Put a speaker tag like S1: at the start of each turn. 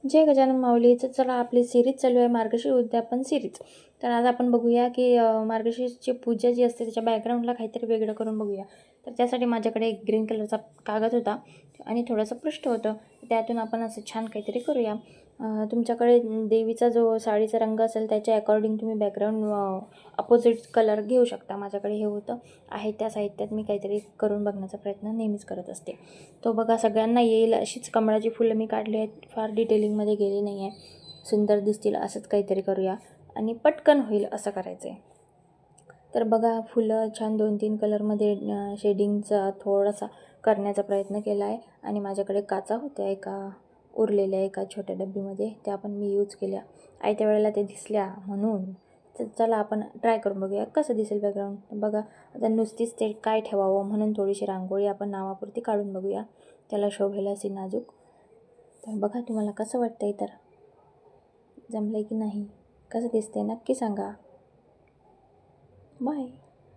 S1: जय गजानन माऊलीचं. चला, आपली सिरीज चालू आहे मार्गशीर्ष उद्यापन सिरीज. तर आज आपण बघूया की मार्गशीर्षची पूजा जी असते त्याच्या बॅकग्राऊंडला काहीतरी वेगळं करून बघूया. तर त्यासाठी माझ्याकडे एक ग्रीन कलरचा कागद होता आणि थोडंसं पृष्ठ होतं. त्यातून आपण असं छान काहीतरी करूया. तुमच्याकडे देवीचा जो साडीचा रंग असेल त्याच्या अकॉर्डिंग तुम्ही बॅकग्राऊंड अपोजिट कलर घेऊ शकता. माझ्याकडे हे होतं आहे त्या साहित्यात मी काहीतरी करून बघण्याचा प्रयत्न नेहमीच करत असते. तो बघा सगळ्यांना येईल अशीच कमळाची फुलं मी काढली आहेत. फार डिटेलिंगमध्ये गेली नाही आहे. सुंदर दिसतील असंच काहीतरी करूया आणि पटकन होईल असं करायचं आहे. तर बघा फुलं छान 2-3 कलरमध्ये शेडिंगचा थोडासा करण्याचा प्रयत्न केला आहे आणि माझ्याकडे काचा होत्या उरलेल्या एका छोट्या डब्बीमध्ये, त्या पण मी यूज केल्या. आयत्या वेळेला ते दिसल्या म्हणून. तर चला आपण ट्राय करून बघूया कसं दिसेल बॅकग्राऊंड. बघा आता नुसतीच ते काय ठेवावं म्हणून थोडीशी रांगोळी आपण नावापुरती काढून बघूया. त्याला शोभेल अशी नाजूक. तर बघा तुम्हाला कसं वाटतंय, तर जमलं की नाही, कसं दिसतंय नक्की सांगा. बाय.